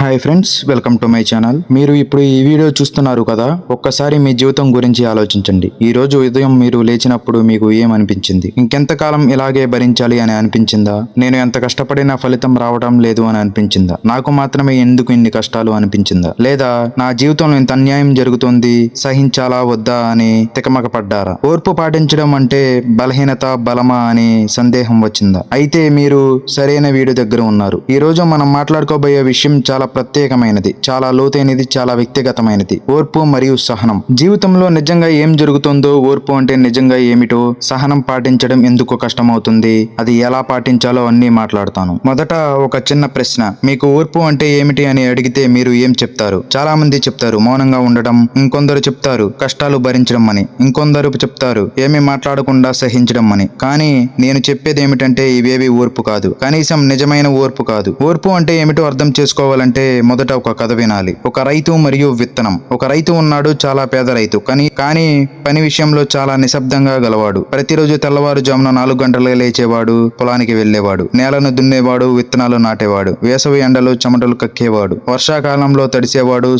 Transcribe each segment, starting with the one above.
Hi friends, welcome to my channel. మీరు ఇప్పుడు ఈ వీడియో చూస్తున్నారు కదా, ఒక్కసారి మీ జీవితం గురించి ఆలోచించండి. ఈ రోజు ఉదయం మీరు లేచినప్పుడు మీకు ఏమనిపించింది? ఇంకెంతకాలం ఇలాగే భరించాలి అని అనిపించిందా? నేను ఎంత కష్టపడినా ఫలితం రావడం లేదు అని అనిపించిందా? నాకు మాత్రమే ఎందుకు ఇన్ని కష్టాలు అనిపించిందా? లేదా నా జీవితంలో ఇంత అన్యాయం జరుగుతోంది, సహించాలా వద్దా అని తికమక పడ్డారా? ఓర్పు పాటించడం అంటే బలహీనత, బలమా అని సందేహం వచ్చిందా? అయితే మీరు సరైన వీడియో దగ్గర ఉన్నారు. ఈ రోజు మనం మాట్లాడుకోబోయే విషయం చాలా ప్రత్యేకమైనది, చాలా లోతైనది, చాలా వ్యక్తిగతమైనది. ఓర్పు మరియు సహనం. జీవితంలో నిజంగా ఏం జరుగుతుందో, ఓర్పు అంటే నిజంగా ఏమిటో, సహనం పాటించడం ఎందుకు కష్టమవుతుంది, అది ఎలా పాటించాలో అన్నీ మాట్లాడతాను. మొదట ఒక చిన్న ప్రశ్న, మీకు ఓర్పు అంటే ఏమిటి అని అడిగితే మీరు ఏం చెప్తారు? చాలా మంది చెప్తారు మౌనంగా ఉండడం, ఇంకొందరు చెప్తారు కష్టాలు భరించడం అని, ఇంకొందరు చెప్తారు ఏమీ మాట్లాడకుండా సహించడం అని. కానీ నేను చెప్పేది ఏమిటంటే ఇవేవి ఓర్పు కాదు, కనీసం నిజమైన ఓర్పు కాదు. ఓర్పు అంటే ఏమిటో అర్థం చేసుకోవాలంటే మొదట ఒక కథ వినాలి. ఒక రైతు మరియు విత్తనం. ఒక రైతు ఉన్నాడు, చాలా పేద రైతు, కానీ పని విషయంలో చాలా నిశ్శబ్దంగా గలవాడు. ప్రతిరోజు తెల్లవారుజామున 4 గంటలే లేచేవాడు, పొలానికి వెళ్లేవాడు, నేలను దున్నేవాడు, విత్తనాలు నాటేవాడు, వేసవి ఎండలో చెమటలు కక్కేవాడు, వర్షాకాలంలో తడిసేవాడు,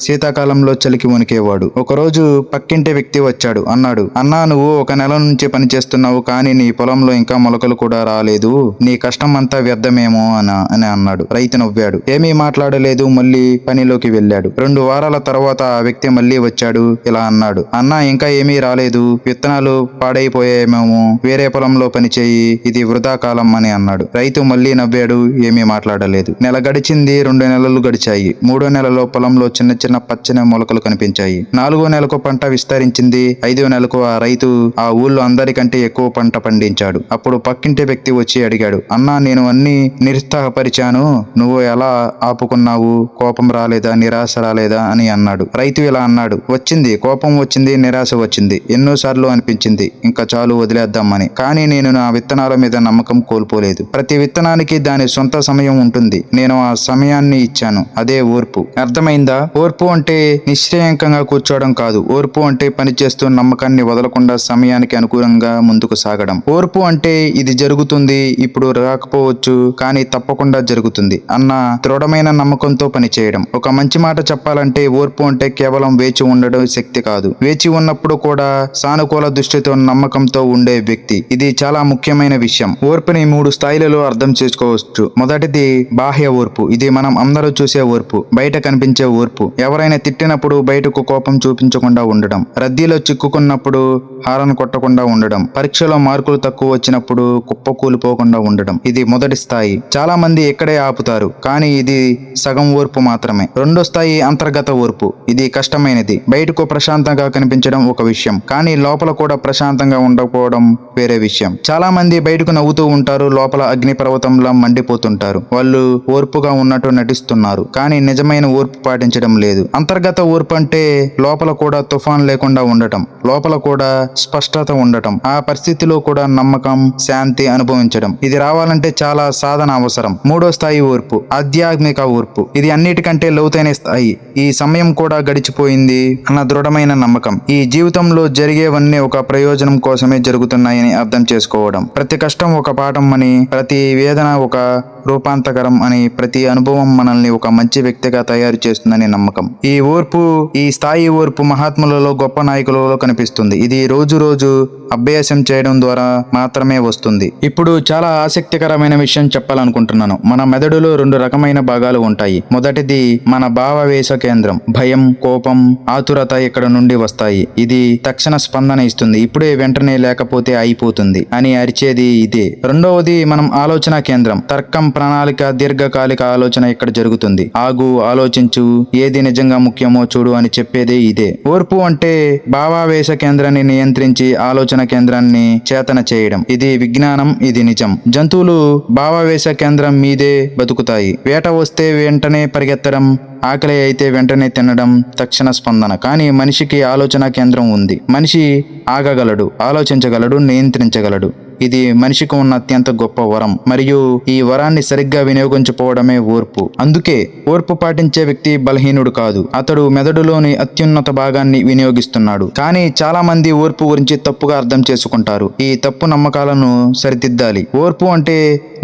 శీతాకాలంలో చలికి వణికేవాడు. ఒకరోజు పక్కింటి వ్యక్తి వచ్చాడు. అన్నాడు, అన్నా, నువ్వు ఒక నెల నుంచి పని చేస్తున్నావు, కానీ నీ పొలంలో ఇంకా మొలకలు కూడా రాలేదు, నీ కష్టం అంతా వ్యర్థమేమో అని అన్నాడు. రైతు నవ్వాడు, ఏమీ మాట్లాడలేదు, మళ్ళీ పనిలోకి వెళ్ళాడు. 2 వారాల తర్వాత ఆ వ్యక్తి మళ్ళీ వచ్చాడు. ఇలా అన్నాడు, అన్నా, ఇంకా ఏమీ రాలేదు, విత్తనాలు పాడైపోయామేమో, వేరే పొలంలో పని చేయి, ఇది వృధా కాలం అని అన్నాడు. రైతు మళ్ళీ నవ్వాడు, ఏమీ మాట్లాడలేదు. నెల గడిచింది, 2 నెలలు గడిచాయి. 3వ నెలలో పొలంలో చిన్న చిన్న పచ్చని మొలకలు కనిపించాయి. 4వ నెలకు పంట విస్తరించింది. 5వ నెలకు ఆ రైతు ఆ ఊళ్ళో అందరికంటే ఎక్కువ పంట పండించాడు. అప్పుడు పక్కింటి వ్యక్తి వచ్చి అడిగాడు, అన్నా, నేను అన్ని నిరుత్సాహపరిచాను, నువ్వు ఎలా ఆపుకున్నావు? కోపం రాలేదా, నిరాశ రాలేదా అని అన్నాడు. రైతు ఇలా అన్నాడు, వచ్చింది, కోపం వచ్చింది, నిరాశ వచ్చింది, ఎన్నోసార్లు అనిపించింది ఇంకా చాలు వదిలేద్దామని. కానీ నేను నా విత్తనాల మీద నమ్మకం కోల్పోలేదు. ప్రతి విత్తనానికి దాని సొంత సమయం ఉంటుంది, నేను ఆ సమయాన్ని ఇచ్చాను. అదే ఓర్పు. అర్థమైందా? ఓర్పు అంటే నిశ్చయంకంగా కూర్చోవడం కాదు. ఓర్పు అంటే పనిచేస్తూ నమ్మకాన్ని వదలకుండా సమయానికి అనుకూలంగా ముందుకు సాగడం. ఓర్పు అంటే ఇది జరుగుతుంది, ఇప్పుడు రాకపోవచ్చు, కానీ తప్పకుండా జరుగుతుంది అన్న దృఢమైన నమ్మకంతో పనిచేయడం. ఒక మంచి మాట చెప్పాలంటే ఓర్పు అంటే కేవలం వేచి ఉండడం శక్తి కాదు, వేచి ఉన్నప్పుడు కూడా సానుకూల దృష్టితో, నమ్మకంతో ఉండే వ్యక్తి. ఇది చాలా ముఖ్యమైన విషయం. ఓర్పుని 3 స్థాయిలలో అర్థం చేసుకోవచ్చు. మొదటిది బాహ్య ఓర్పు. ఇది మనం అందరూ చూసే ఓర్పు, బయట కనిపించే ఓర్పు. ఎవరైనా తిట్టినప్పుడు బయటకు కోపం చూపించకుండా ఉండడం, రద్దీలో చిక్కుకున్నప్పుడు హారన్ కొట్టకుండా ఉండడం, పరీక్షలో మార్కులు తక్కువ వచ్చినప్పుడు కుప్పకూలిపోకుండా ఉండడం. ఇది మొదటి స్థాయి. చాలా మంది ఇక్కడే ఆపుతారు, కానీ ఇది సగం ఓర్పు మాత్రమే. 2వ స్థాయి అంతర్గత ఓర్పు. ఇది కష్టమైనది. బయటకు ప్రశాంతంగా కనిపించడం ఒక విషయం, కానీ లోపల కూడా ప్రశాంతంగా ఉండకపోవడం వేరే విషయం. చాలా మంది బయటకు నవ్వుతూ ఉంటారు, లోపల అగ్నిపర్వతంలా మండిపోతుంటారు. వాళ్ళు ఓర్పుగా ఉన్నట్టు నటిస్తున్నారు, కానీ నిజమైన ఓర్పు పాటించడం లేదు. అంతర్గత ఓర్పు అంటే లోపల కూడా తుఫాన్ లేకుండా ఉండటం, లోపల కూడా స్పష్టత ఉండటం, ఆ పరిస్థితిలో కూడా నమ్మకం, శాంతి అనుభవించడం. ఇది రావాలంటే చాలా సాధన అవసరం. 3వ స్థాయి ఓర్పు ఆధ్యాత్మిక ఓర్పు. ఇది అన్నిటికంటే లోతైన స్థాయి. ఈ సమయం కూడా గడిచిపోయింది అన్న దృఢమైన నమ్మకం. ఈ జీవితంలో జరిగేవన్నీ ఒక ప్రయోజనం కోసమే జరుగుతున్నాయని అర్థం చేసుకోవడం. ప్రతి కష్టం ఒక పాఠం అని, ప్రతి వేదన ఒక రూపాంతకరం అని, ప్రతి అనుభవం మనల్ని ఒక మంచి వ్యక్తిగా తయారు చేస్తుందని నమ్మకం. ఈ స్థాయి ఓర్పు మహాత్ములలో, గొప్ప నాయకులలో కనిపిస్తుంది. ఇది రోజు అభ్యాసం చేయడం ద్వారా మాత్రమే వస్తుంది. ఇప్పుడు చాలా ఆసక్తికరమైన విషయం చెప్పాలనుకుంటున్నాను. మన మెదడులో 2 రకమైన భాగాలు ఉంటాయి. మొదటిది మన భావావేశ కేంద్రం. భయం, కోపం, ఆతురత ఇక్కడ నుండి వస్తాయి. ఇది తక్షణ స్పందన ఇస్తుంది, ఇప్పుడే, వెంటనే, లేకపోతే అయిపోతుంది అని అరిచేది ఇదే. రెండవది మనం ఆలోచన కేంద్రం. తర్కం, ప్రణాళిక, దీర్ఘకాలిక ఆలోచన ఇక్కడ జరుగుతుంది. ఆగు, ఆలోచించు, ఏది నిజంగా ముఖ్యమో చూడు అని చెప్పేదే ఇదే. ఓర్పు అంటే భావావేశ కేంద్రాన్ని నియంత్రించి ఆలోచన కేంద్రాన్ని చేతన చేయడం. ఇది విజ్ఞానం, ఇది నిజం. జంతువులు భావావేశ కేంద్రం మీదే బతుకుతాయి. వేట వస్తే వెంటనే పరిగెత్తడం, ఆకలి అయితే వెంటనే తినడం, తక్షణ స్పందన. కానీ మనిషికి ఆలోచన కేంద్రం ఉంది. మనిషి ఆగగలడు, ఆలోచించగలడు, నియంత్రించగలడు. ఇది మనిషికి ఉన్న అత్యంత గొప్ప వరం మరియు ఈ వరాన్ని సరిగ్గా వినియోగించకపోవడమే ఓర్పు. అందుకే ఓర్పు పాటించే వ్యక్తి బలహీనుడు కాదు, అతడు మెదడులోని అత్యున్నత భాగాన్ని వినియోగిస్తున్నాడు. కానీ చాలా మంది ఓర్పు గురించి తప్పుగా అర్థం చేసుకుంటారు. ఈ తప్పు నమ్మకాలను సరిదిద్దాలి. ఓర్పు అంటే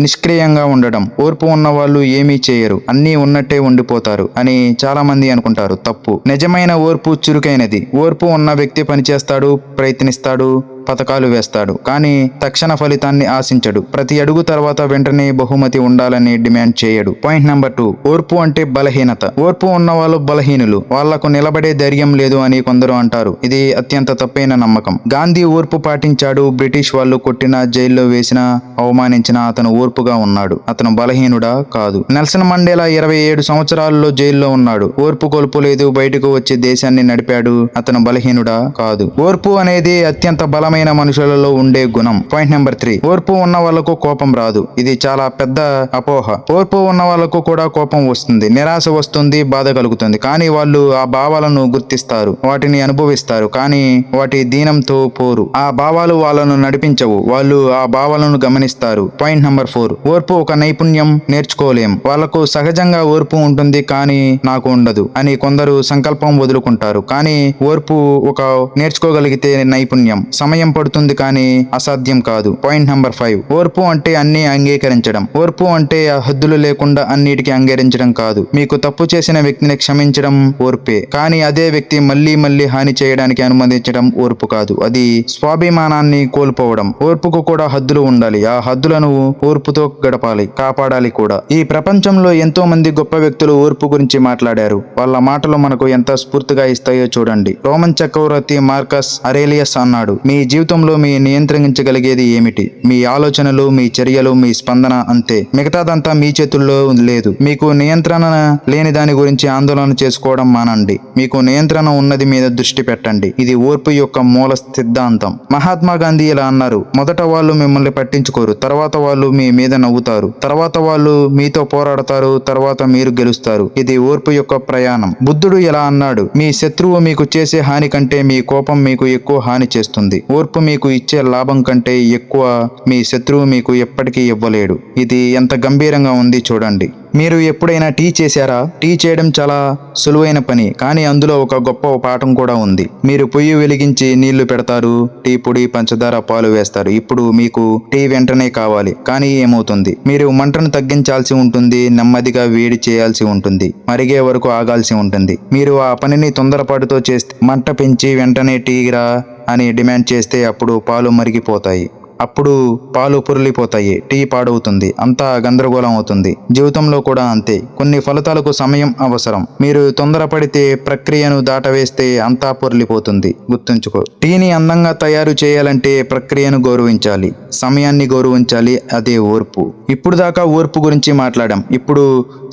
నిష్క్రియంగా ఉండడం. ఓర్పు ఉన్న వాళ్ళు ఏమీ చేయరు, అన్నీ ఉన్నట్టే ఉండిపోతారు అని చాలా మంది అనుకుంటారు. తప్పు. నిజమైన ఓర్పు చురుకైనది. ఓర్పు ఉన్న వ్యక్తి పనిచేస్తాడు, ప్రయత్నిస్తాడు, పథకాలు వేస్తాడు, కానీ తక్షణ ఫలితాన్ని ఆశించడు. ప్రతి అడుగు తర్వాత వెంటనే బహుమతి ఉండాలని డిమాండ్ చేయడు. పాయింట్ నెంబర్ 2, ఓర్పు అంటే బలహీనత. ఓర్పు ఉన్న వాళ్ళు బలహీనులు, వాళ్లకు నిలబడే ధైర్యం లేదు అని కొందరు అంటారు. ఇది అత్యంత తప్పైన నమ్మకం. గాంధీ ఓర్పు పాటించాడు. బ్రిటిష్ వాళ్ళు కొట్టినా, జైల్లో వేసినా, అవమానించినా అతను ఓర్పుగా ఉన్నాడు. అతను బలహీనుడా? కాదు. నెల్సన్ మండేలా 27 సంవత్సరాల్లో జైల్లో ఉన్నాడు. ఓర్పు కోల్పోలేదు, బయటకు వచ్చి దేశాన్ని నడిపాడు. అతను బలహీనుడా? కాదు. ఓర్పు అనేది అత్యంత బలమైన మనుషులలో ఉండే గుణం. పాయింట్ నెంబర్ 3, ఓర్పు ఉన్న వాళ్లకు కోపం రాదు. ఇది చాలా పెద్ద అపోహ. ఓర్పు ఉన్న వాళ్లకు కూడా కోపం వస్తుంది, నిరాశ వస్తుంది, బాధ కలుగుతుంది. కానీ వాళ్ళు ఆ భావాలను గుర్తిస్తారు, వాటిని అనుభవిస్తారు, కానీ వాటి దీనంతో పోరు. ఆ భావాలు వాళ్ళను నడిపించవు, వాళ్ళు ఆ భావాలను గమనిస్తారు. పాయింట్ నెంబర్ 4, ఓర్పు ఒక నైపుణ్యం, నేర్చుకోలేం. వాళ్లకు సహజంగా ఓర్పు ఉంటుంది కానీ నాకు ఉండదు అని కొందరు సంకల్పం వదులుకుంటారు. కానీ ఓర్పు ఒక నేర్చుకోగలిగితే నైపుణ్యం. సమయం పడుతుంది కానీ అసాధ్యం కాదు. పాయింట్ నెంబర్ 5, ఓర్పు అంటే అన్ని అంగీకరించడం. ఓర్పు అంటే హద్దులు లేకుండా అన్నిటికీ అంగీకరించడం కాదు. మీకు తప్పు చేసిన వ్యక్తిని క్షమించడం ఓర్పే, కానీ అదే వ్యక్తి మళ్ళీ మళ్ళీ హాని చేయడానికి అనుమతించడం ఓర్పు కాదు. అది స్వాభిమానాన్ని కోల్పోవడం. ఓర్పుకు కూడా హద్దులు ఉండాలి. ఆ హద్దులను ఓర్పుతో గడపాలి, కాపాడాలి కూడా. ఈ ప్రపంచంలో ఎంతో మంది గొప్ప వ్యక్తులు ఓర్పు గురించి మాట్లాడారు. వాళ్ళ మాటలు మనకు ఎంత స్ఫూర్తిగా ఇస్తాయో చూడండి. రోమన్ చక్రవర్తి మార్కస్ అరేలియస్ అన్నాడు, మీ జీవితంలో మీ నియంత్రించగలిగేది ఏమిటి? మీ ఆలోచనలు, మీ చర్యలు, మీ స్పందన, అంతే. మిగతాదంతా మీ చేతుల్లో లేదు. మీకు నియంత్రణ లేని దాని గురించి ఆందోళన చేసుకోవడం మానండి. మీకు నియంత్రణ ఉన్నది మీద దృష్టి పెట్టండి. ఇది ఓర్పు యొక్క మూల సిద్ధాంతం. మహాత్మా గాంధీ ఇలా అన్నారు, మొదట వాళ్ళు మిమ్మల్ని పట్టించుకోరు, తర్వాత వాళ్ళు మీ మీద నవ్వుతారు, తర్వాత వాళ్ళు మీతో పోరాడతారు, తర్వాత మీరు గెలుస్తారు. ఇది ఓర్పు యొక్క ప్రయాణం. బుద్ధుడు ఇలా అన్నాడు, మీ శత్రువు మీకు చేసే హాని కంటే మీ కోపం మీకు ఎక్కువ హాని చేస్తుంది. ఓర్పు మీకు ఇచ్చే లాభం కంటే ఎక్కువ మీ శత్రువు మీకు ఎప్పటికీ ఇవ్వలేడు. ఇది ఎంత గంభీరంగా ఉంది చూడండి. మీరు ఎప్పుడైనా టీ చేశారా? టీ చేయడం చాలా సులువైన పని, కానీ అందులో ఒక గొప్ప పాఠం కూడా ఉంది. మీరు పొయ్యి వెలిగించి నీళ్లు పెడతారు, టీ పొడి, పంచదార, పాలు వేస్తారు. ఇప్పుడు మీకు టీ వెంటనే కావాలి, కానీ ఏమవుతుంది? మీరు మంటను తగ్గించాల్సి ఉంటుంది, నెమ్మదిగా వేడి చేయాల్సి ఉంటుంది, మరిగే వరకు ఆగాల్సి ఉంటుంది. మీరు ఆ పనిని తొందరపాటుతో చేస్తే, మంట పెంచి వెంటనే టీ రా అని డిమాండ్ చేస్తే అప్పుడు పాలు మరిగిపోతాయి, అప్పుడు పాలు పురిలిపోతాయి, టీ పాడవుతుంది, అంతా గందరగోళం అవుతుంది. జీవితంలో కూడా అంతే. కొన్ని ఫలితాలకు సమయం అవసరం. మీరు తొందరపడితే, ప్రక్రియను దాటవేస్తే అంతా పొరిలిపోతుంది. గుర్తుంచుకో, టీని అందంగా తయారు చేయాలంటే ప్రక్రియను గౌరవించాలి, సమయాన్ని గౌరవించాలి. అదే ఓర్పు. ఇప్పుడు దాకా ఓర్పు గురించి మాట్లాడాం, ఇప్పుడు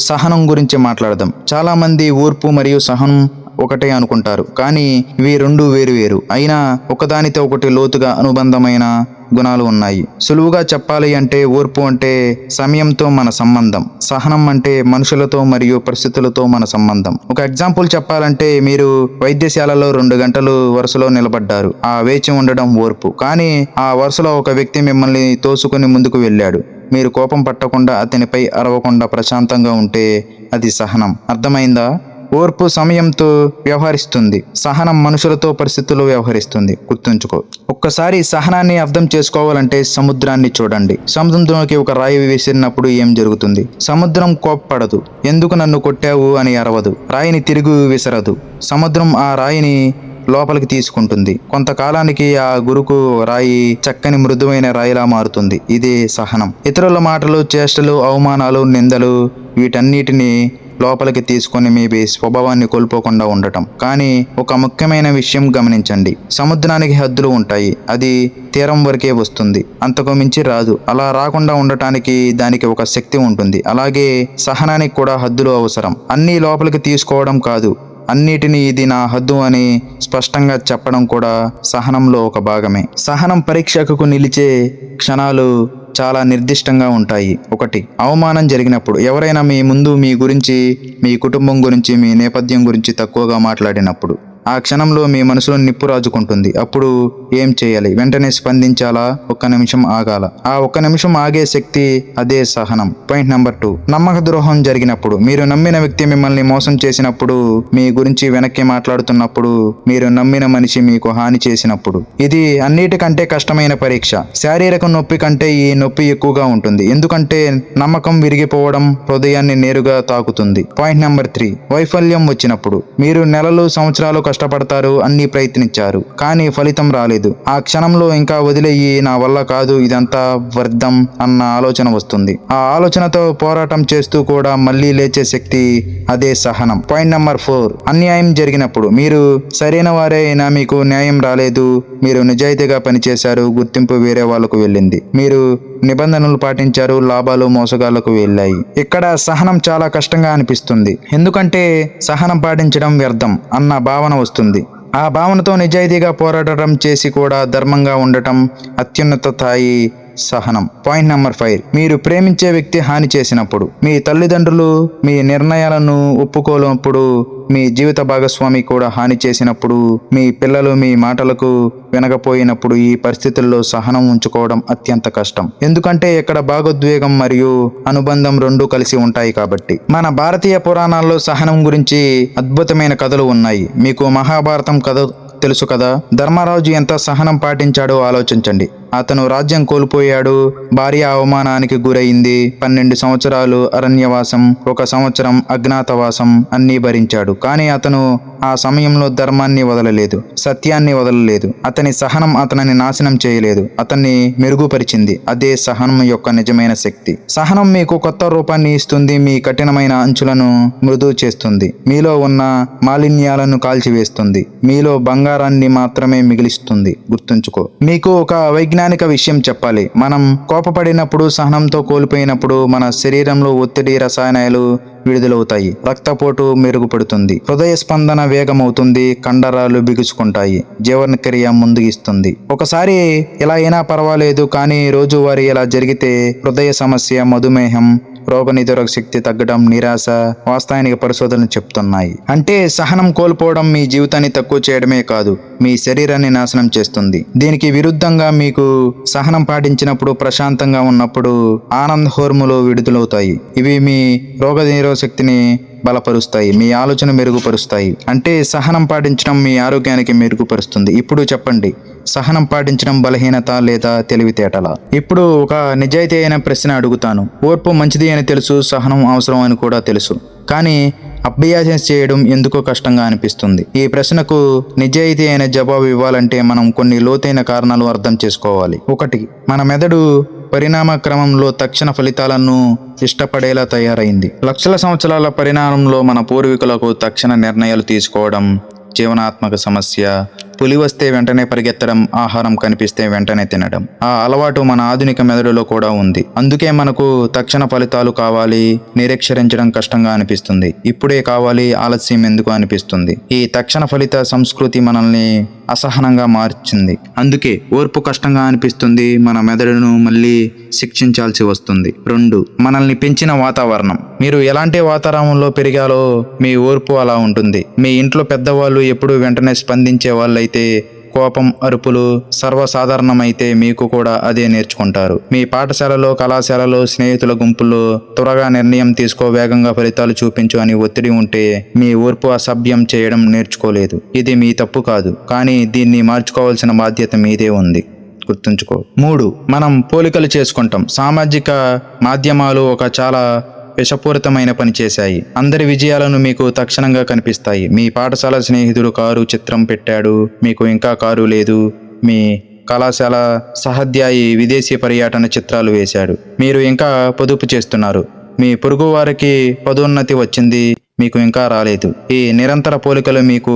సహనం గురించి మాట్లాడదాం. చాలా మంది ఓర్పు మరియు సహనం ఒకటే అనుకుంటారు, కానీ ఇవి రెండు వేరు. అయినా ఒకదానితో ఒకటి లోతుగా అనుబంధమైన గుణాలు ఉన్నాయి. సులువుగా చెప్పాలి అంటే ఓర్పు అంటే సమయంతో మన సంబంధం, సహనం అంటే మనుషులతో మరియు పరిస్థితులతో మన సంబంధం. ఒక ఎగ్జాంపుల్ చెప్పాలంటే, మీరు వైద్యశాలలో 2 గంటలు వరుసలో నిలబడ్డారు. ఆ వేచి ఉండడం ఓర్పు. కానీ ఆ వరుసలో ఒక వ్యక్తి మిమ్మల్ని తోసుకుని ముందుకు వెళ్ళాడు. మీరు కోపం పట్టకుండా, అతనిపై అరవకుండా ప్రశాంతంగా ఉంటే అది సహనం. అర్థమైందా? ఓర్పు సమయంతో వ్యవహరిస్తుంది, సహనం మనుషులతో పరిస్థితుల్లో వ్యవహరిస్తుంది. గుర్తుంచుకో. ఒక్కసారి సహనాన్ని అర్థం చేసుకోవాలంటే సముద్రాన్ని చూడండి. సముద్రంలోకి ఒక రాయి విసిరినప్పుడు ఏం జరుగుతుంది? సముద్రం కోప్పడదు, ఎందుకు నన్ను కొట్టావు అని అరవదు, రాయిని తిరిగి విసరదు. సముద్రం ఆ రాయిని లోపలికి తీసుకుంటుంది. కొంతకాలానికి ఆ గురుకు రాయి చక్కని మృదువైన రాయిలా మారుతుంది. ఇదే సహనం. ఇతరుల మాటలు, చేష్టలు, అవమానాలు, నిందలు, వీటన్నిటిని లోపలికి తీసుకొని మీ స్వభావాన్ని కోల్పోకుండా ఉండటం. కానీ ఒక ముఖ్యమైన విషయం గమనించండి, సముద్రానికి హద్దులు ఉంటాయి. అది తీరం వరకే వస్తుంది, అంతకు మించి రాదు. అలా రాకుండా ఉండటానికి దానికి ఒక శక్తి ఉంటుంది. అలాగే సహనానికి కూడా హద్దులు అవసరం. అన్నీ లోపలికి తీసుకోవడం కాదు, అన్నిటినీ ఇది నా హద్దు అని స్పష్టంగా చెప్పడం కూడా సహనంలో ఒక భాగమే. సహనం పరీక్షకు నిలిచే క్షణాలు చాలా నిర్దిష్టంగా ఉంటాయి. 1, అవమానం జరిగినప్పుడు. ఎవరైనా మీ ముందు మీ గురించి, మీ కుటుంబం గురించి, మీ నేపథ్యం గురించి తక్కువగా మాట్లాడినప్పుడు. ఆ క్షణంలో మీ మనసులో నిప్పు రాజుకుంటుంది. అప్పుడు ఏం చేయాలి? వెంటనే స్పందించాలా? ఒక్క నిమిషం ఆగాల? ఆ ఒక్క నిమిషం ఆగే శక్తి అదే సహనం. పాయింట్ నెంబర్ 2, నమ్మక ద్రోహం జరిగినప్పుడు. మీరు నమ్మిన వ్యక్తి మిమ్మల్ని మోసం చేసినప్పుడు, మీ గురించి వెనక్కి మాట్లాడుతున్నప్పుడు, మీరు నమ్మిన మనిషి మీకు హాని చేసినప్పుడు. ఇది అన్నిటికంటే కష్టమైన పరీక్ష. శారీరక నొప్పి కంటే ఈ నొప్పి ఎక్కువగా ఉంటుంది. ఎందుకంటే నమ్మకం విరిగిపోవడం హృదయాన్ని నేరుగా తాకుతుంది. పాయింట్ నెంబర్ 3, వైఫల్యం వచ్చినప్పుడు. మీరు నెలలు సంవత్సరాలు కష్టపడతారు, అన్ని ప్రయత్నించారు, కానీ ఫలితం రాలేదు. ఆ క్షణంలో ఇంకా వదిలేయి, నా వల్ల కాదు, ఇదంతా వ్యర్థం అన్న ఆలోచన వస్తుంది. ఆ ఆలోచనతో పోరాటం చేస్తూ కూడా మళ్ళీ లేచే శక్తి అదే సహనం. పాయింట్ నెంబర్ 4, అన్యాయం జరిగినప్పుడు. మీరు సరైన వారే అయినా మీకు న్యాయం రాలేదు. మీరు నిజాయితీగా పనిచేశారు, గుర్తింపు వేరే వాళ్ళకు వెళ్ళింది. మీరు నిబంధనలు పాటించారు, లాభాలు మోసగాళ్లకు వెళ్ళాయి. ఇక్కడ సహనం చాలా కష్టంగా అనిపిస్తుంది. ఎందుకంటే సహనం పాటించడం వ్యర్థం అన్న భావన వస్తుంది. ఆ భావనతో నిజాయితీగా పోరాటం చేసి కూడా ధర్మంగా ఉండటం అత్యున్నత స్థాయి సహనం. పాయింట్ నెంబర్ 5, మీరు ప్రేమించే వ్యక్తి హాని చేసినప్పుడు. మీ తల్లిదండ్రులు మీ నిర్ణయాలను ఒప్పుకోనప్పుడు, మీ జీవిత భాగస్వామి కూడా హాని చేసినప్పుడు, మీ పిల్లలు మీ మాటలకు వినకపోయినప్పుడు, ఈ పరిస్థితుల్లో సహనం ఉంచుకోవడం అత్యంత కష్టం. ఎందుకంటే ఇక్కడ భావోద్వేగం మరియు అనుబంధం రెండూ కలిసి ఉంటాయి కాబట్టి. మన భారతీయ పురాణాల్లో సహనం గురించి అద్భుతమైన కథలు ఉన్నాయి. మీకు మహాభారతం కథ తెలుసు కదా. ధర్మరాజు ఎంత సహనం పాటించాడో ఆలోచించండి. అతను రాజ్యం కోల్పోయాడు, భార్య అవమానానికి గురైంది, 12 సంవత్సరాలు అరణ్యవాసం, 1 సంవత్సరం అజ్ఞాతవాసం అన్నీ భరించాడు. కానీ అతను ఆ సమయంలో ధర్మాన్ని వదలలేదు, సత్యాన్ని వదలలేదు. అతని సహనం అతనిని నాశనం చేయలేదు, అతన్ని మెరుగుపరిచింది. అదే సహనం యొక్క నిజమైన శక్తి. సహనం మీకు కొత్త రూపాన్ని ఇస్తుంది, మీ కఠినమైన అంచులను మృదువు చేస్తుంది, మీలో ఉన్న మాలిన్యాలను కాల్చివేస్తుంది, మీలో బంగారాన్ని మాత్రమే మిగిలిస్తుంది. గుర్తుంచుకో. మీకు ఒక వైజ్ఞానిక విషయం చెప్పాలి. మనం కోపపడినప్పుడు, సహనంతో కోల్పోయినప్పుడు మన శరీరంలో ఒత్తిడి రసాయనాలు విడుదలవుతాయి, రక్తపోటు మెరుగుపడుతుంది, హృదయ స్పందన వేగమవుతుంది, కండరాలు బిగుసుకుంటాయి, జీవనక్రియ ముందుగిస్తుంది. ఒకసారి ఇలా అయినా పర్వాలేదు, కానీ రోజువారీ ఇలా జరిగితే హృదయ సమస్య, మధుమేహం, రోగనిరోధక శక్తి తగ్గడం, నిరాశ వాస్తవానికి పరిశోధనలు చెప్తున్నాయి. అంటే సహనం కోల్పోవడం మీ జీవితాన్ని తక్కువ చేయడమే కాదు, మీ శరీరాన్ని నాశనం చేస్తుంది. దీనికి విరుద్ధంగా మీకు సహనం పాటించినప్పుడు, ప్రశాంతంగా ఉన్నప్పుడు ఆనంద హార్మోన్లు విడుదలవుతాయి. ఇవి మీ రోగనిరోధక శక్తిని బలపరుస్తాయి, మీ ఆలోచన మెరుగుపరుస్తాయి. అంటే సహనం పాటించడం మీ ఆరోగ్యానికి మెరుగుపరుస్తుంది. ఇప్పుడు చెప్పండి, సహనం పాటించడం బలహీనత లేదా తెలివితేటల? ఇప్పుడు ఒక నిజాయితీ అయిన ప్రశ్న అడుగుతాను. ఓర్పు మంచిది అని తెలుసు, సహనం అవసరం అని కూడా తెలుసు, కానీ అభ్యాసం చేయడం ఎందుకో కష్టంగా అనిపిస్తుంది. ఈ ప్రశ్నకు నిజాయితీ అయిన జవాబు ఇవ్వాలంటే మనం కొన్ని లోతైన కారణాలు అర్థం చేసుకోవాలి. 1, మన మెదడు పరిణామ క్రమంలో తక్షణ ఫలితాలను ఇష్టపడేలా తయారైంది. లక్షల సంవత్సరాల పరిణామంలో మన పూర్వీకులకు తక్షణ నిర్ణయాలు తీసుకోవడం జీవనాత్మక సమస్య. పులి వస్తే వెంటనే పరిగెత్తడం, ఆహారం కనిపిస్తే వెంటనే తినడం. ఆ అలవాటు మన ఆధునిక మెదడులో కూడా ఉంది. అందుకే మనకు తక్షణ ఫలితాలు కావాలి, నిరీక్షించడం కష్టంగా అనిపిస్తుంది. ఇప్పుడే కావాలి, ఆలస్యం ఎందుకు అనిపిస్తుంది. ఈ తక్షణ ఫలిత సంస్కృతి మనల్ని అసహనంగా మార్చింది. అందుకే ఓర్పు కష్టంగా అనిపిస్తుంది, మన మెదడును మళ్ళీ శిక్షించాల్సి వస్తుంది. 2, మనల్ని పెంచిన వాతావరణం. మీరు ఎలాంటి వాతావరణంలో పెరిగాలో మీ ఓర్పు అలా ఉంటుంది. మీ ఇంట్లో పెద్దవాళ్ళు ఎప్పుడు వెంటనే స్పందించే వాళ్ళైతే, కోపం, అరుపులు సర్వసాధారణమైతే మీకు కూడా అదే నేర్చుకుంటారు. మీ పాఠశాలలో, కళాశాలలో, స్నేహితుల గుంపుల్లో త్వరగా నిర్ణయం తీసుకో, వేగంగా ఫలితాలు చూపించు అని ఒత్తిడి ఉంటే మీ ఓర్పు అసభ్యం చేయడం నేర్చుకోలేదు. ఇది మీ తప్పు కాదు, కానీ దీన్ని మార్చుకోవాల్సిన బాధ్యత మీదే ఉంది. గుర్తుంచుకో. 3, మనం పోలికలు చేసుకుంటాం. సామాజిక మాధ్యమాలు ఒక చాలా విషపూరితమైన పని చేశాయి. అందరి విజయాలను మీకు తక్షణంగా కనిపిస్తాయి. మీ పాఠశాల స్నేహితుడు కారు చిత్రం పెట్టాడు, మీకు ఇంకా కారు లేదు. మీ కళాశాల సహాధ్యాయి విదేశీ పర్యటన చిత్రాలు వేశాడు, మీరు ఇంకా పొదుపు చేస్తున్నారు. మీ పొరుగు వారికి పదోన్నతి వచ్చింది, మీకు ఇంకా రాలేదు. ఈ నిరంతర పోలికలు మీకు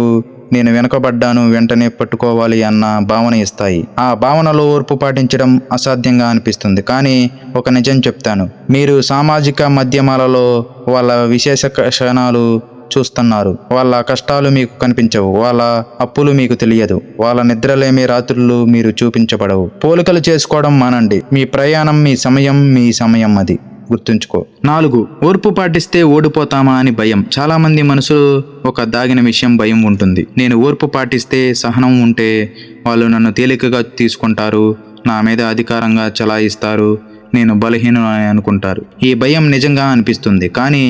నేను వెనుకబడ్డాను, వెంటనే పట్టుకోవాలి అన్న భావన ఇస్తాయి. ఆ భావనలో ఓర్పు పాటించడం అసాధ్యంగా అనిపిస్తుంది. కానీ ఒక నిజం చెప్తాను, మీరు సామాజిక మాధ్యమాలలో వాళ్ళ విశేష క్షణాలు చూస్తున్నారు. వాళ్ళ కష్టాలు మీకు కనిపించవు, వాళ్ళ అప్పులు మీకు తెలియదు, వాళ్ళ నిద్రలేమి రాత్రులు మీరు చూపించబడవు. పోలికలు చేసుకోవడం మానండి. మీ ప్రయాణం మీ సమయం అది. గుర్తుంచుకో. 4, ఓర్పు పాటిస్తే ఓడిపోతామా అని భయం. చాలా మంది మనసులో ఒక దాగిన విషయం భయం ఉంటుంది. నేను ఓర్పు పాటిస్తే, సహనం ఉంటే వాళ్ళు నన్ను తేలికగా తీసుకుంటారు, నా మీద అధికారంగా చలాయిస్తారు, నేను బలహీనుడు అని అనుకుంటారు. ఈ భయం నిజంగా అనిపిస్తుంది, కానీ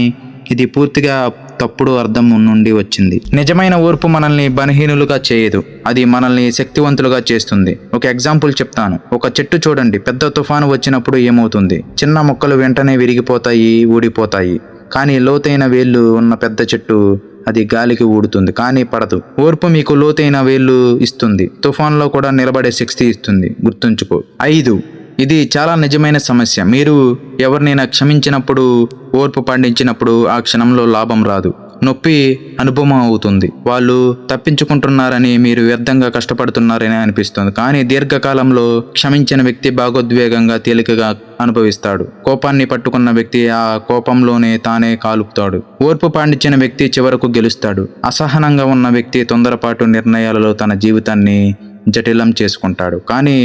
ఇది పూర్తిగా తప్పుడు అర్థం నుండి వచ్చింది. నిజమైన ఓర్పు మనల్ని బలహీనులుగా చేయదు, అది మనల్ని శక్తివంతులుగా చేస్తుంది. ఒక ఎగ్జాంపుల్ చెప్తాను. ఒక చెట్టు చూడండి, పెద్ద తుఫాను వచ్చినప్పుడు ఏమవుతుంది? చిన్న మొక్కలు వెంటనే విరిగిపోతాయి, ఊడిపోతాయి. కానీ లోతైన వేళ్ళు ఉన్న పెద్ద చెట్టు అది గాలికి ఊడుతుంది, కానీ పడదు. ఓర్పు మీకు లోతైన వేళ్ళు ఇస్తుంది, తుఫాన్లో కూడా నిలబడే శక్తి ఇస్తుంది. గుర్తుంచుకో. 5. ఇది చాలా నిజమైన సమస్య. మీరు ఎవరినైనా క్షమించినప్పుడు, ఓర్పు పాటించినప్పుడు ఆ క్షణంలో లాభం రాదు, నొప్పి అనుభవం అవుతుంది. వాళ్ళు తప్పించుకుంటున్నారని, మీరు వ్యర్థంగా కష్టపడుతున్నారని అనిపిస్తుంది. కానీ దీర్ఘకాలంలో క్షమించిన వ్యక్తి భావోద్వేగంగా తేలికగా అనుభవిస్తాడు. కోపాన్ని పట్టుకున్న వ్యక్తి ఆ కోపంలోనే తానే కాలుపుతాడు. ఓర్పు పాటించిన వ్యక్తి చివరకు గెలుస్తాడు. అసహనంగా ఉన్న వ్యక్తి తొందరపాటు నిర్ణయాలలో తన జీవితాన్ని జటిలం చేసుకుంటాడు, కానీ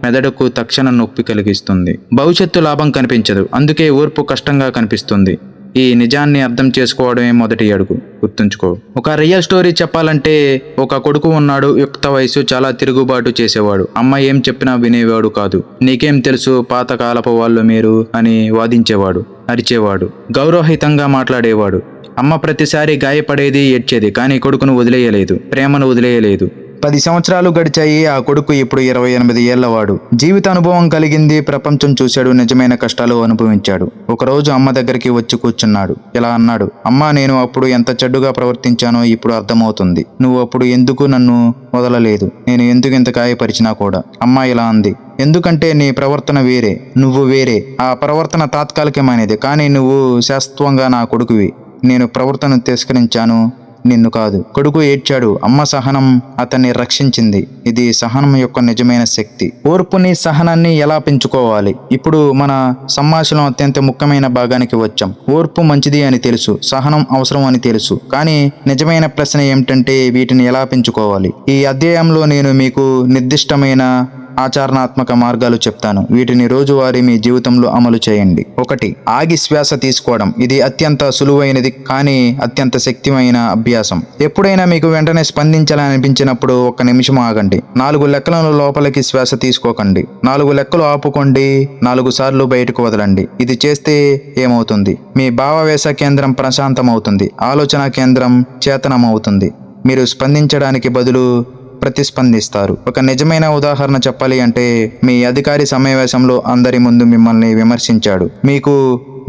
మెదడుకు తక్షణ నొప్పి కలిగిస్తుంది. భవిష్యత్తు లాభం కనిపించదు, అందుకే ఓర్పు కష్టంగా కనిపిస్తుంది. ఈ నిజాన్ని అర్థం చేసుకోవడమే మొదటి అడుగు. గుర్తుంచుకో. ఒక రియల్ స్టోరీ చెప్పాలంటే, ఒక కొడుకు ఉన్నాడు. యుక్త వయసు, చాలా తిరుగుబాటు చేసేవాడు. అమ్మ ఏం చెప్పినా వినేవాడు కాదు. నీకేం తెలుసు, పాతకాలపు వాళ్ళు మీరు అని వాదించేవాడు, అరిచేవాడు, గౌరవహితంగా మాట్లాడేవాడు. అమ్మ ప్రతిసారి గాయపడేది, ఏడ్చేది, కానీ కొడుకును వదిలేయలేదు, ప్రేమను వదిలేయలేదు. 10 సంవత్సరాలు గడిచాయి. ఆ కొడుకు ఇప్పుడు 28 ఏళ్లవాడు. జీవిత అనుభవం కలిగింది, ప్రపంచం చూశాడు, నిజమైన కష్టాలు అనుభవించాడు. ఒకరోజు అమ్మ దగ్గరికి వచ్చి కూర్చున్నాడు. ఇలా అన్నాడు, అమ్మా, నేను అప్పుడు ఎంత చెడ్డుగా ప్రవర్తించానో ఇప్పుడు అర్థమవుతుంది. నువ్వు అప్పుడు ఎందుకు నన్ను వదలలేదు, నేను ఎందుకు ఇంత గాయపరిచినా కూడా. అమ్మ ఇలా అంది, ఎందుకంటే నీ ప్రవర్తన వేరే, నువ్వు వేరే. ఆ ప్రవర్తన తాత్కాలికమైనది, కానీ నువ్వు శాశ్వతంగా నా కొడుకువి. నేను ప్రవర్తన తిరస్కరించాను, నిన్ను కాదు. కొడుకు ఏడ్చాడు. అమ్మ సహనం అతన్ని రక్షించింది. ఇది సహనం యొక్క నిజమైన శక్తి. ఓర్పుని, సహనాన్ని ఎలా పెంచుకోవాలి? ఇప్పుడు మన సంభాషణ అత్యంత ముఖ్యమైన భాగానికి వచ్చాం. ఓర్పు మంచిది అని తెలుసు, సహనం అవసరం అని తెలుసు, కానీ నిజమైన ప్రశ్న ఏమిటంటే వీటిని ఎలా పెంచుకోవాలి? ఈ అధ్యాయంలో నేను మీకు నిర్దిష్టమైన ఆచరణాత్మక మార్గాలు చెప్తాను. వీటిని రోజువారీ మీ జీవితంలో అమలు చేయండి. 1. ఆగి శ్వాస తీసుకోవడం. ఇది అత్యంత సులువైనది, కానీ అత్యంత శక్తిమైన అభ్యాసం. ఎప్పుడైనా మీకు వెంటనే స్పందించాలని అనిపించినప్పుడు 1 నిమిషం ఆగండి. 4 లెక్కల లోపలికి శ్వాస తీసుకోకండి. 4 లెక్కలు ఆపుకోండి. 4 సార్లు బయటకు వదలండి. ఇది చేస్తే ఏమవుతుంది? మీ భావావేశ కేంద్రం ప్రశాంతమవుతుంది, ఆలోచన కేంద్రం చేతనమవుతుంది. మీరు స్పందించడానికి బదులు ప్రతిస్పందిస్తారు. ఒక నిజమైన ఉదాహరణ చెప్పాలి అంటే, మీ అధికారి సమావేశంలో అందరి ముందు మిమ్మల్ని విమర్శించాడు. మీకు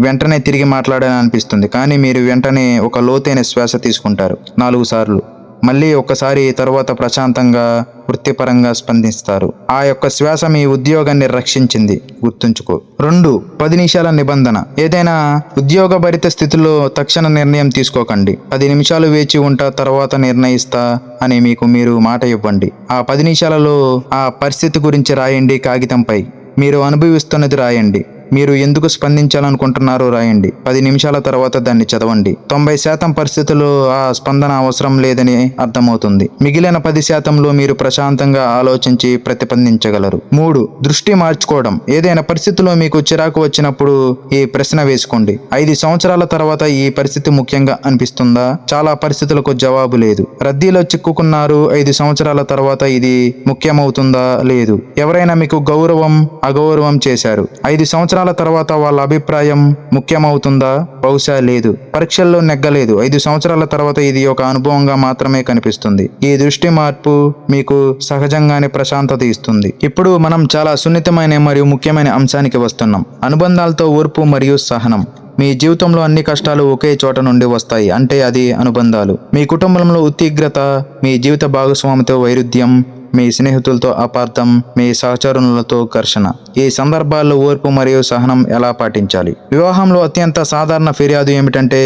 వెంటనే తిరిగి మాట్లాడాలని అనిపిస్తుంది, కానీ మీరు వెంటనే ఒక లోతైన శ్వాస తీసుకుంటారు 4 సార్లు. మళ్ళీ ఒక్కసారి, తరువాత ప్రశాంతంగా, వృత్తిపరంగా స్పందిస్తారు. ఆ యొక్క శ్వాస మీ ఉద్యోగాన్ని రక్షించింది. గుర్తుంచుకో. 2. 10 నిమిషాల నిబంధన. ఏదైనా ఉద్యోగభరిత స్థితిలో తక్షణ నిర్ణయం తీసుకోకండి. 10 నిమిషాలు వేచి ఉంటా, తర్వాత నిర్ణయిస్తా అని మీకు మీరు మాట ఇవ్వండి. ఆ 10 నిమిషాలలో ఆ పరిస్థితి గురించి రాయండి. కాగితంపై మీరు అనుభవిస్తున్నది రాయండి. మీరు ఎందుకు స్పందించాలనుకుంటున్నారో రాయండి. 10 నిమిషాల తర్వాత దాన్ని చదవండి. 90% పరిస్థితుల్లో ఆ స్పందన అవసరం లేదని అర్థమవుతుంది. మిగిలిన 10%లో మీరు ప్రశాంతంగా ఆలోచించి ప్రతిస్పందించగలరు. 3. దృష్టి మార్చుకోవడం. ఏదైనా పరిస్థితిలో మీకు చిరాకు వచ్చినప్పుడు ఈ ప్రశ్న వేసుకోండి. 5 సంవత్సరాల తర్వాత ఈ పరిస్థితి ముఖ్యంగా అనిపిస్తుందా? చాలా పరిస్థితులకు జవాబు లేదు. రద్దీలో చిక్కుకున్నారు. 5 సంవత్సరాల తర్వాత ఇది ముఖ్యమవుతుందా? లేదు. ఎవరైనా మీకు అగౌరవం చేశారు. 5 సంవత్సరాల తర్వాత వాళ్ళ అభిప్రాయం ముఖ్యమవుతుందా? బహుశా లేదు. పరీక్షల్లో నెగ్గలేదు. 5 సంవత్సరాల తర్వాత ఇది ఒక అనుభవంగా మాత్రమే కనిపిస్తుంది. ఈ దృష్టి మార్పు మీకు సహజంగానే ప్రశాంతత ఇస్తుంది. ఇప్పుడు మనం చాలా సున్నితమైన మరియు ముఖ్యమైన అంశానికి వస్తున్నాం. అనుబంధాలతో ఓర్పు మరియు సహనం. మీ జీవితంలో అన్ని కష్టాలు ఒకే చోట నుండి వస్తాయి, అంటే అది అనుబంధాలు. మీ కుటుంబంలో ఉద్విగ్నత, మీ జీవిత భాగస్వామితో వైరుధ్యం, మీ స్నేహితులతో అపార్థం, మీ సహచరులతో ఘర్షణ. ఈ సందర్భాల్లో ఓర్పు మరియు సహనం ఎలా పాటించాలి? వివాహంలో అత్యంత సాధారణ ఫిర్యాదు ఏమిటంటే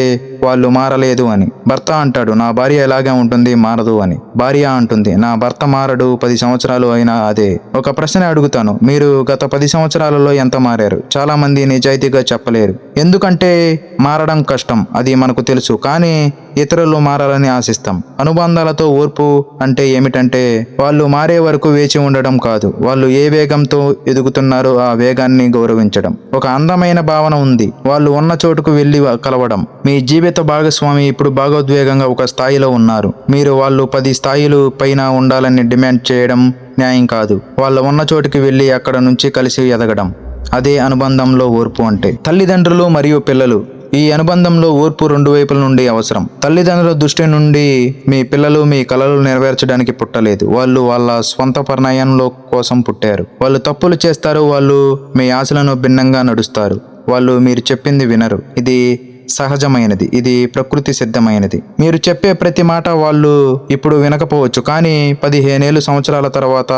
వాళ్ళు మారలేదు అని. భర్త అంటాడు, నా భార్య ఎలాగే ఉంటుంది, మారదు అని. భార్య అంటుంది, నా భర్త మారడు, 10 సంవత్సరాలు అయినా అదే. ఒక ప్రశ్న అడుగుతాను, మీరు గత 10 సంవత్సరాలలో ఎంత మారారు? చాలా మంది నిజాయితీగా చెప్పలేరు. ఎందుకంటే మారడం కష్టం, అది మనకు తెలుసు. కానీ ఇతరులు మారాలని ఆశిస్తాం. అనుబంధాలతో ఓర్పు అంటే ఏమిటంటే వాళ్ళు మారే వరకు వేచి ఉండడం కాదు, వాళ్ళు ఏ వేగంతో ఎదుగుతున్నారో ఆ వేగాన్ని గౌరవించడం. ఒక అందమైన భావన ఉంది, వాళ్ళు ఉన్న చోటుకు వెళ్ళి కలవడం. మీ జీవిత భాగస్వామి ఇప్పుడు భాగోద్వేగంగా ఒక స్థాయిలో ఉన్నారు, మీరు వాళ్ళు 10 స్థాయిలు పైన ఉండాలని డిమాండ్ చేయడం న్యాయం కాదు. వాళ్ళు ఉన్న చోటుకి వెళ్ళి అక్కడ నుంచి కలిసి ఎదగడం, అదే అనుబంధంలో ఓర్పు అంటే. తల్లిదండ్రులు మరియు పిల్లలు, ఈ అనుబంధంలో ఓర్పు 2 వైపుల నుండి అవసరం. తల్లిదండ్రుల దృష్టి నుండి మీ పిల్లలు మీ కలలు నెరవేర్చడానికి పుట్టలేదు, వాళ్ళు వాళ్ళ స్వంత పరిణయంలో కోసం పుట్టారు. వాళ్ళు తప్పులు చేస్తారు, వాళ్ళు మీ ఆశలను భిన్నంగా నడుస్తారు, వాళ్ళు మీరు చెప్పింది వినరు. ఇది సహజమైనది, ఇది ప్రకృతి సిద్ధమైనది. మీరు చెప్పే ప్రతి మాట వాళ్ళు ఇప్పుడు వినకపోవచ్చు, కానీ 15 సంవత్సరాల తర్వాత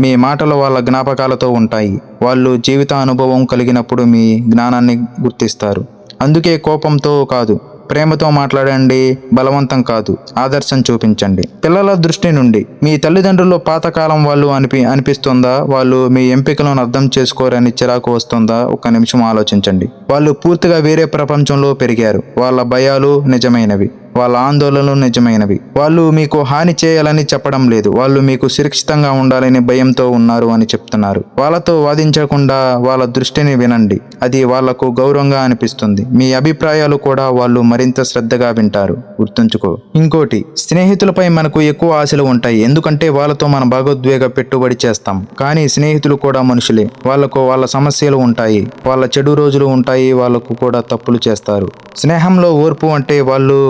మీ మాటలు వాళ్ళ జ్ఞాపకాలతో ఉంటాయి. వాళ్ళు జీవిత అనుభవం కలిగినప్పుడు మీ జ్ఞానాన్ని గుర్తిస్తారు. అందుకే కోపంతో కాదు, ప్రేమతో మాట్లాడండి, బలవంతం కాదు, ఆదర్శం చూపించండి. పిల్లల దృష్టి నుండి, మీ తల్లిదండ్రులు పాతకాలం వాళ్ళు అనిపిస్తుందా? వాళ్ళు మీ ఎంపికలను అర్థం చేసుకోరని చిరాకు వస్తుందా? ఒక్క నిమిషం ఆలోచించండి. వాళ్ళు పూర్తిగా వేరే ప్రపంచంలో పెరిగారు, వాళ్ళ భయాలు నిజమైనవి, వాళ్ళ ఆందోళనలు నిజమైనవి. వాళ్ళు మీకు హాని చేయాలని చెప్పడం లేదు, వాళ్ళు మీకు సురక్షితంగా ఉండాలని భయంతో ఉన్నారు అని చెప్తున్నారు. వాళ్ళతో వాదించకుండా వాళ్ళ దృష్టిని వినండి, అది వాళ్లకు గౌరవంగా అనిపిస్తుంది. మీ అభిప్రాయాలు కూడా వాళ్ళు మరింత శ్రద్ధగా వింటారు. గుర్తుంచుకో. ఇంకోటి, స్నేహితులపై మనకు ఎక్కువ ఆశలు ఉంటాయి, ఎందుకంటే వాళ్ళతో మన భాగోద్వేగ పెట్టుబడి చేస్తాం. కానీ స్నేహితులు కూడా మనుషులే, వాళ్లకు వాళ్ళ సమస్యలు ఉంటాయి, వాళ్ళ చెడు రోజులు ఉంటాయి, వాళ్ళకు కూడా తప్పులు చేస్తారు. స్నేహంలో ఓర్పు అంటే వాళ్ళు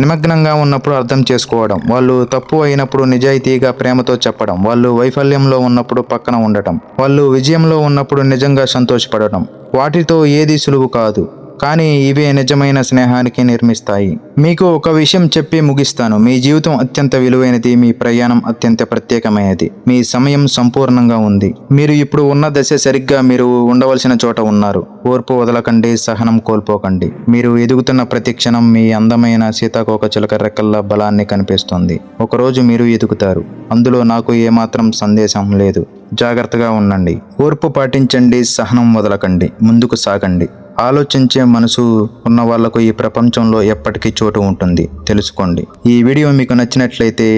నిమగ్నంగా ఉన్నప్పుడు అర్థం చేసుకోవడం, వాళ్ళు తప్పు అయినప్పుడు నిజాయితీగా ప్రేమతో చెప్పడం, వాళ్ళు వైఫల్యంలో ఉన్నప్పుడు పక్కన ఉండటం, వాళ్ళు విజయంలో ఉన్నప్పుడు నిజంగా సంతోషపడటం. వాటితో ఏది సులువు కాదు, కానీ ఇవే నిజమైన స్నేహానికి నిర్మిస్తాయి. మీకు ఒక విషయం చెప్పి ముగిస్తాను. మీ జీవితం అత్యంత విలువైనది, మీ ప్రయాణం అత్యంత ప్రత్యేకమైనది, మీ సమయం సంపూర్ణంగా ఉంది. మీరు ఇప్పుడు ఉన్న దశ సరిగ్గా మీరు ఉండవలసిన చోట ఉన్నారు. ఓర్పు వదలకండి, సహనం కోల్పోకండి. మీరు ఎదుగుతున్న ప్రతి క్షణం మీ అందమైన సీతాకోకచిలుక రెక్కల బలాన్ని కనిపిస్తుంది. ఒకరోజు మీరు ఎదుగుతారు, అందులో నాకు ఏమాత్రం సందేశం లేదు. జాగ్రత్తగా ఉండండి, ఓర్పు పాటించండి, సహనం వదలకండి, ముందుకు సాగండి. ఆలోచించే మనసు ఉన్న వాళ్లకు ఈ ప్రపంచంలో ఎప్పటికీ చోటు ఉంటుంది, తెలుసుకోండి. ఈ వీడియో మీకు నచ్చినట్లయితే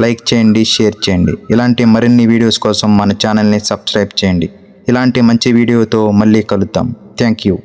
లైక్ చేయండి, షేర్ చేయండి. ఇలాంటి మరిన్ని వీడియోస్ కోసం మన ఛానల్ని సబ్స్క్రైబ్ చేయండి. ఇలాంటి మంచి వీడియోతో మళ్ళీ కలుద్దాం. Thank you.